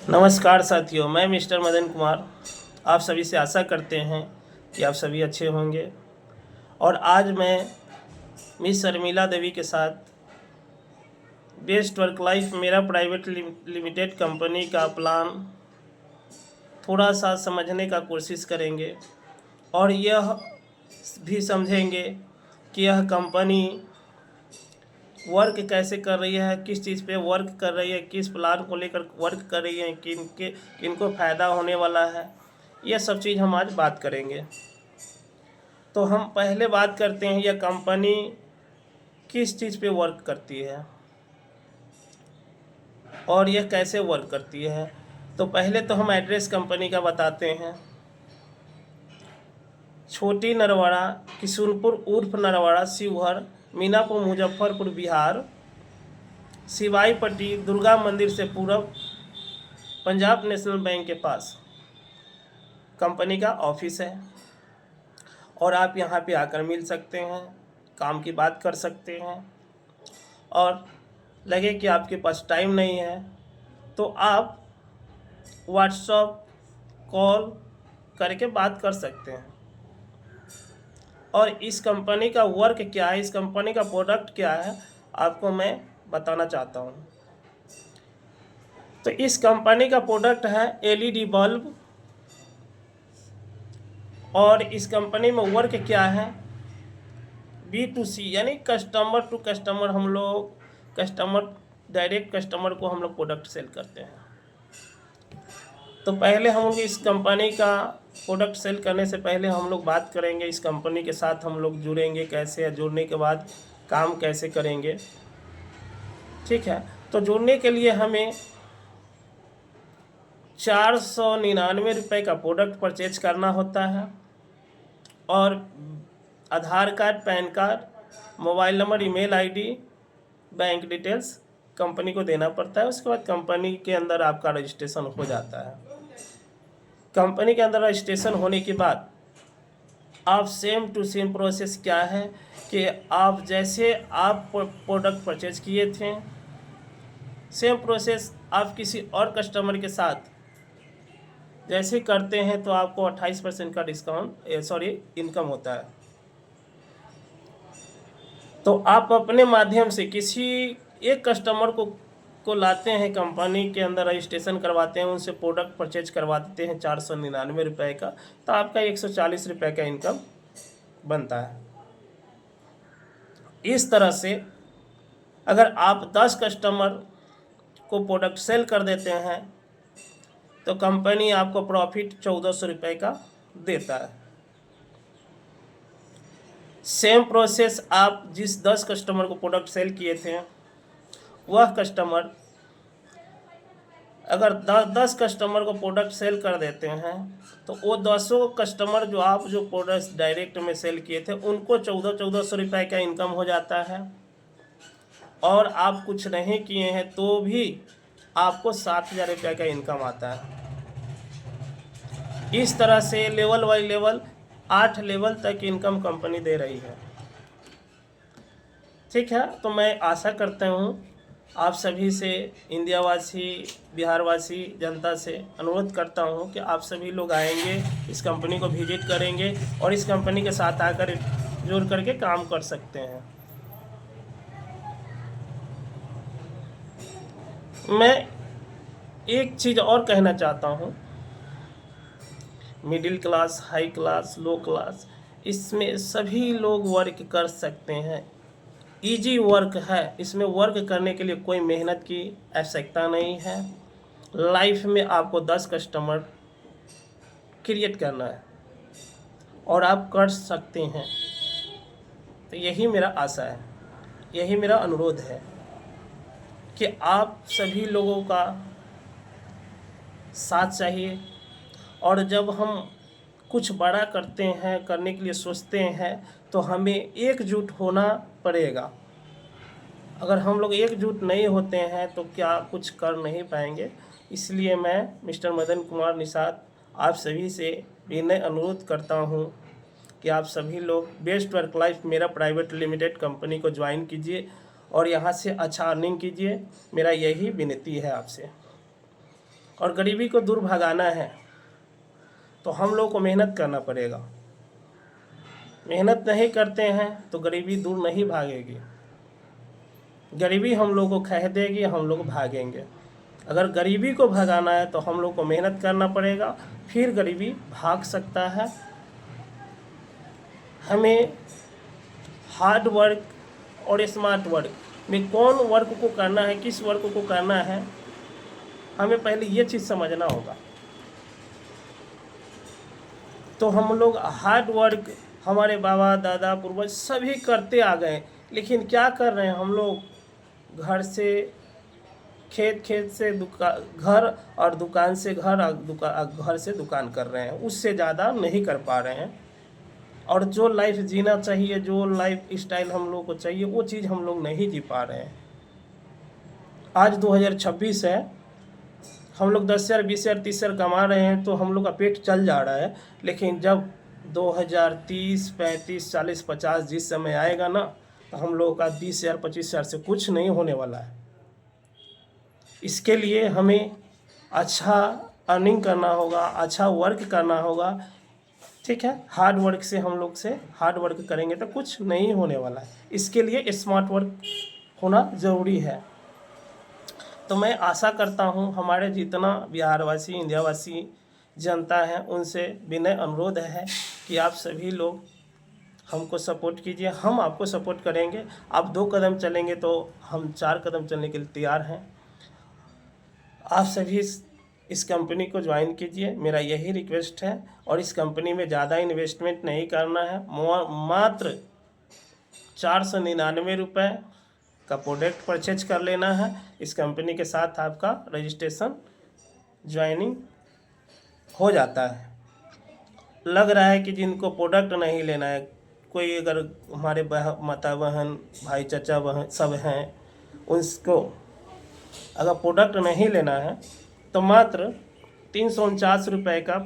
नमस्कार साथियों, मैं मिस्टर मदन कुमार आप सभी से आशा करते हैं कि आप सभी अच्छे होंगे। और आज मैं मिस शर्मिला देवी के साथ बेस्ट वर्क लाइफ मेरा प्राइवेट लिमिटेड कंपनी का प्लान थोड़ा सा समझने का कोशिश करेंगे और यह भी समझेंगे कि यह कंपनी वर्क कैसे कर रही है, किस चीज़ पे वर्क कर रही है, किस प्लान को लेकर वर्क कर रही है, किनको फ़ायदा होने वाला है, यह सब चीज़ हम आज बात करेंगे। तो हम पहले बात करते हैं यह कंपनी किस चीज़ पे वर्क करती है और यह कैसे वर्क करती है। तो पहले तो हम एड्रेस कंपनी का बताते हैं। छोटी नरवाड़ा, किशुनपुर उर्फ नरवाड़ा, शिवहर, मीनापुर, मुजफ्फरपुर, बिहार, सिवाई पट्टी, दुर्गा मंदिर से पूर्व, पंजाब नेशनल बैंक के पास कंपनी का ऑफिस है। और आप यहाँ पे आकर मिल सकते हैं, काम की बात कर सकते हैं। और लगे कि आपके पास टाइम नहीं है तो आप व्हाट्सएप कॉल करके बात कर सकते हैं। और इस कंपनी का वर्क क्या है, इस कंपनी का प्रोडक्ट क्या है, आपको मैं बताना चाहता हूँ। तो इस कंपनी का प्रोडक्ट है एलईडी बल्ब। और इस कंपनी में वर्क क्या है, B2C यानी कस्टमर टू कस्टमर। हम लोग डायरेक्ट कस्टमर को हम लोग प्रोडक्ट सेल करते हैं। तो पहले हम लोग इस कंपनी का प्रोडक्ट सेल करने से पहले हम लोग बात करेंगे इस कंपनी के साथ हम लोग जुड़ेंगे कैसे, या जुड़ने के बाद काम कैसे करेंगे। ठीक है, तो जुड़ने के लिए हमें 499 रुपये का प्रोडक्ट परचेज करना होता है। और Aadhaar card, PAN card, mobile number, email ID, bank details company को देना पड़ता है। उसके बाद कंपनी के अंदर आपका रजिस्ट्रेशन हो जाता है। कंपनी के अंदर रजिस्ट्रेशन होने के बाद आप सेम टू सेम प्रोसेस क्या है कि आप जैसे आप प्रोडक्ट परचेज किए थे, सेम प्रोसेस आप किसी और कस्टमर के साथ जैसे करते हैं तो आपको 28% का इनकम होता है। तो आप अपने माध्यम से किसी एक कस्टमर को लाते हैं, कंपनी के अंदर रजिस्ट्रेशन करवाते हैं, उनसे प्रोडक्ट परचेज करवा देते हैं 499 रुपये का, तो आपका 140 रुपये का इनकम बनता है। इस तरह से अगर आप 10 कस्टमर को प्रोडक्ट सेल कर देते हैं तो कंपनी आपको प्रॉफिट 1400 रुपये का देता है। सेम प्रोसेस आप जिस 10 कस्टमर को प्रोडक्ट सेल किए थे, वह कस्टमर अगर 10 कस्टमर को प्रोडक्ट सेल कर देते हैं तो वो 10 कस्टमर जो प्रोडक्ट डायरेक्ट में सेल किए थे उनको 1400 रुपये का इनकम हो जाता है। और आप कुछ नहीं किए हैं तो भी आपको 7000 रुपये का इनकम आता है। इस तरह से लेवल बाई लेवल 8 लेवल तक इनकम कंपनी दे रही है। ठीक है, तो मैं आशा करता हूँ आप सभी से, इंडिया वासी, बिहार वासी जनता से अनुरोध करता हूँ कि आप सभी लोग आएंगे, इस कंपनी को विजिट करेंगे और इस कंपनी के साथ आकर जुड़ करके काम कर सकते हैं। मैं एक चीज़ और कहना चाहता हूँ, मिडिल क्लास, हाई क्लास, लो क्लास, इसमें सभी लोग वर्क कर सकते हैं। इजी वर्क है, इसमें वर्क करने के लिए कोई मेहनत की आवश्यकता नहीं है। लाइफ में आपको 10 कस्टमर क्रिएट करना है और आप कर सकते हैं। तो यही मेरा आशा है, यही मेरा अनुरोध है कि आप सभी लोगों का साथ चाहिए। और जब हम कुछ बड़ा करते हैं, करने के लिए सोचते हैं, तो हमें एकजुट होना पड़ेगा। अगर हम लोग एकजुट नहीं होते हैं तो क्या कुछ कर नहीं पाएंगे। इसलिए मैं मिस्टर मदन कुमार निषाद आप सभी से विनय अनुरोध करता हूं कि आप सभी लोग बेस्ट वर्क लाइफ मेरा प्राइवेट लिमिटेड कंपनी को ज्वाइन कीजिए और यहां से अच्छा अर्निंग कीजिए। मेरा यही विनती है आपसे। और गरीबी को दूर भगाना है तो हम लोग को मेहनत करना पड़ेगा। मेहनत नहीं करते हैं तो गरीबी दूर नहीं भागेगी। गरीबी हम लोग को खह देगी, हम लोग भागेंगे। अगर गरीबी को भगाना है तो हम लोग को मेहनत करना पड़ेगा, फिर गरीबी भाग सकता है। हमें हार्ड वर्क और स्मार्ट वर्क में कौन वर्क को करना है, किस वर्क को करना है, हमें पहले ये चीज़ समझना होगा। तो हम लोग हार्ड वर्क हमारे बाबा दादा पूर्वज सभी करते आ गए, लेकिन क्या कर रहे हैं हम लोग, घर से खेत, खेत से घर, और दुकान से घर, घर से दुकान कर रहे हैं, उससे ज़्यादा नहीं कर पा रहे हैं। और जो लाइफ जीना चाहिए, जो लाइफ स्टाइल हम लोग को चाहिए, वो चीज़ हम लोग नहीं जी पा रहे हैं। आज 2026 है, हम लोग 10,000 20,000 30,000 कमा रहे हैं तो हम लोग का पेट चल जा रहा है। लेकिन जब 2030 35 40 50 जिस समय आएगा ना, तो हम लोगों का 20,000 25,000 से कुछ नहीं होने वाला है। इसके लिए हमें अच्छा अर्निंग करना होगा, अच्छा वर्क करना होगा, ठीक है। हार्ड वर्क से हम लोग से हार्ड वर्क करेंगे तो कुछ नहीं होने वाला है। इसके लिए स्मार्ट वर्क होना ज़रूरी है। तो मैं आशा करता हूँ हमारे जितना बिहारवासी, इंडियावासी जनता है, उनसे विनय अनुरोध है कि आप सभी लोग हमको सपोर्ट कीजिए, हम आपको सपोर्ट करेंगे। आप 2 कदम चलेंगे तो हम 4 कदम चलने के लिए तैयार हैं। आप सभी इस कंपनी को ज्वाइन कीजिए, मेरा यही रिक्वेस्ट है। और इस कंपनी में ज़्यादा इन्वेस्टमेंट नहीं करना है, मात्र 499 रुपये का प्रोडक्ट परचेज कर लेना है। इस कंपनी के साथ आपका रजिस्ट्रेशन ज्वाइनिंग हो जाता है। लग रहा है कि जिनको प्रोडक्ट नहीं लेना है, कोई अगर हमारे माता बहन भाई चाचा बहन सब हैं, उसको अगर प्रोडक्ट नहीं लेना है तो मात्र 349 रुपये का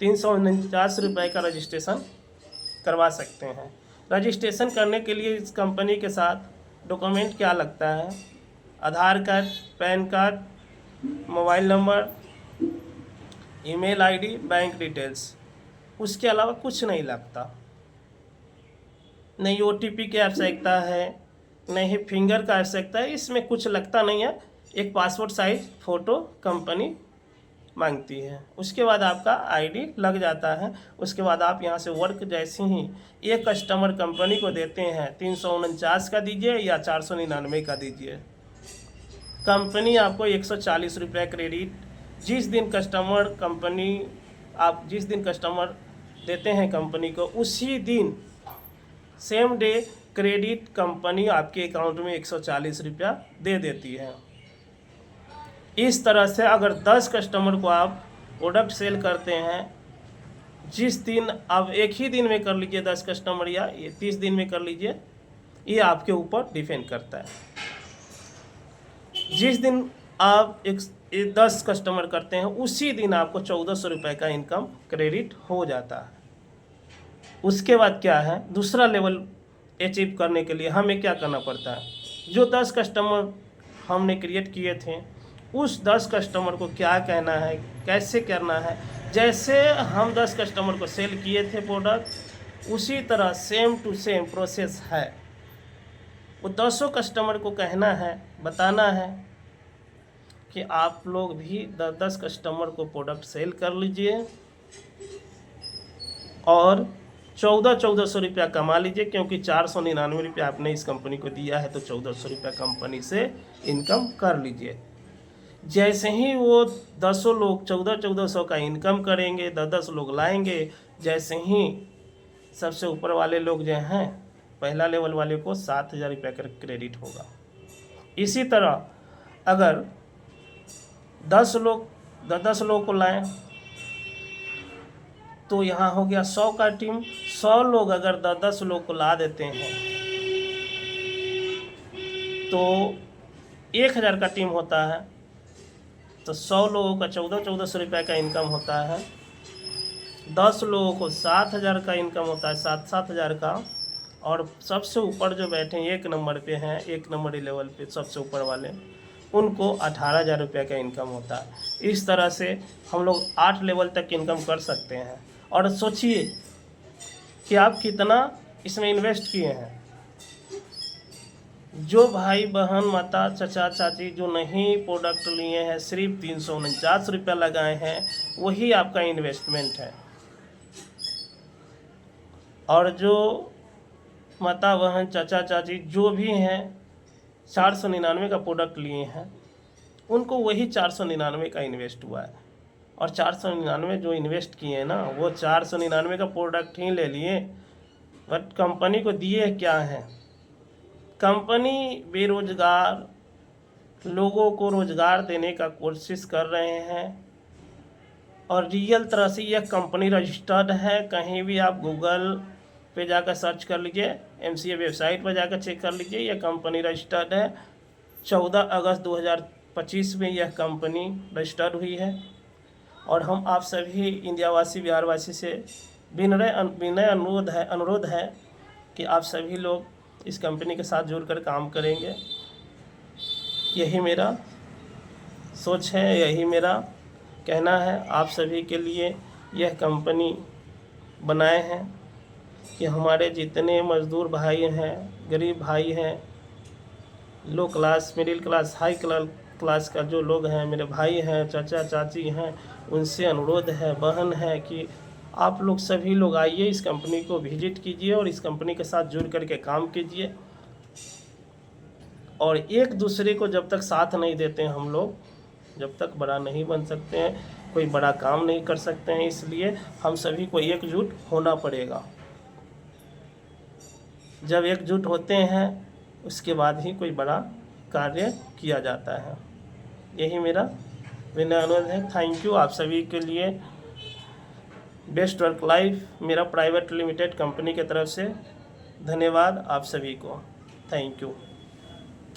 349 रुपये का रजिस्ट्रेशन करवा सकते हैं। रजिस्ट्रेशन करने के लिए इस कंपनी के साथ डॉक्यूमेंट क्या लगता है, Aadhaar card, PAN card, mobile number, email ID, bank details, उसके अलावा कुछ नहीं लगता। नहीं OTP की आवश्यकता है, नहीं फिंगर का आवश्यकता है, इसमें कुछ लगता नहीं है। एक पासपोर्ट साइज फ़ोटो कंपनी मांगती है, उसके बाद आपका आईडी लग जाता है। उसके बाद आप यहाँ से वर्क जैसे ही एक कस्टमर कंपनी को देते हैं, 349 का दीजिए या 499 का दीजिए, कंपनी आपको 140 रुपये क्रेडिट जिस दिन कस्टमर देते हैं कंपनी को, उसी दिन सेम डे क्रेडिट कंपनी आपके अकाउंट में 140 रुपया दे देती है। इस तरह से अगर 10 कस्टमर को आप प्रोडक्ट सेल करते हैं, जिस दिन आप एक ही दिन में कर लीजिए 10 कस्टमर, या 30 दिन में कर लीजिए, ये आपके ऊपर डिपेंड करता है। जिस दिन आप 10 कस्टमर करते हैं, उसी दिन आपको 1400 रुपये का इनकम क्रेडिट हो जाता है। उसके बाद क्या है, दूसरा लेवल अचीव करने के लिए हमें क्या करना पड़ता है, जो 10 कस्टमर हमने क्रिएट किए थे, उस 10 कस्टमर को क्या कहना है, कैसे करना है। जैसे हम 10 कस्टमर को सेल किए थे प्रोडक्ट, उसी तरह सेम टू सेम प्रोसेस है। वो 10 कस्टमर को कहना है, बताना है कि आप लोग भी 10 कस्टमर को प्रोडक्ट सेल कर लीजिए और 1400 रुपया कमा लीजिए, क्योंकि 499 रुपया आपने इस कंपनी को दिया है, तो 1400 रुपया कंपनी से इनकम कर लीजिए। जैसे ही वो 10 लोग 1400 का इनकम करेंगे, 10 लोग लाएंगे, जैसे ही सबसे ऊपर वाले लोग जो हैं, पहला लेवल वाले को 7,000 रुपये का क्रेडिट होगा। इसी तरह अगर 10 लोग को लाएं तो यहाँ हो गया 100 का टीम। 100 लोग अगर 10 लोग को ला देते हैं तो 1,000 का टीम होता है, तो 100 लोगों का 1400 रुपये का इनकम होता है। 10 लोगों को 7,000 का इनकम होता है, 7,000 का। और सबसे ऊपर जो बैठे 1 नंबर पे हैं, 1 नंबर लेवल पे सबसे ऊपर वाले, उनको 18,000 रुपये का इनकम होता है। इस तरह से हम लोग 8 लेवल तक इनकम कर सकते हैं। और सोचिए कि आप कितना इसमें इन्वेस्ट किए हैं। जो भाई बहन माता चाचा चाची जो नहीं प्रोडक्ट लिए हैं, सिर्फ 349 रुपये लगाए हैं, वही आपका इन्वेस्टमेंट है। और जो माता बहन चाचा चाची जो भी हैं 499 का प्रोडक्ट लिए हैं, उनको वही 499 का इन्वेस्ट हुआ है। और 499 जो इन्वेस्ट किए हैं ना, वो 499 का प्रोडक्ट ही ले लिए, बट कंपनी को दिए क्या है? कंपनी बेरोजगार लोगों को रोजगार देने का कोशिश कर रहे हैं। और रियल तरह से यह कंपनी रजिस्टर्ड है। कहीं भी आप गूगल पे जाकर सर्च कर लीजिए, MCA वेबसाइट पर जाकर चेक कर लीजिए, यह कंपनी रजिस्टर्ड है। 14 अगस्त 2025 में यह कंपनी रजिस्टर्ड हुई है। और हम आप सभी इंडियावासी बिहारवासी से विनय अनुरोध है कि आप सभी लोग इस कंपनी के साथ जुड़कर काम करेंगे। यही मेरा सोच है, यही मेरा कहना है। आप सभी के लिए यह कंपनी बनाए हैं कि हमारे जितने मज़दूर भाई हैं, गरीब भाई हैं, low class, middle class, high class का जो लोग हैं, मेरे भाई हैं, चाचा चाची हैं, उनसे अनुरोध है, बहन है, कि आप लोग सभी लोग आइए, इस कंपनी को विजिट कीजिए और इस कंपनी के साथ जुड़ करके काम कीजिए। और एक दूसरे को जब तक साथ नहीं देते हैं हम लोग, जब तक बड़ा नहीं बन सकते हैं, कोई बड़ा काम नहीं कर सकते हैं। इसलिए हम सभी को एकजुट होना पड़ेगा। जब एकजुट होते हैं उसके बाद ही कोई बड़ा कार्य किया जाता है। यही मेरा विनय अनुरोध है। थैंक यू आप सभी के लिए। बेस्ट वर्क लाइफ मेरा प्राइवेट लिमिटेड कंपनी की तरफ से धन्यवाद आप सभी को। Thank you.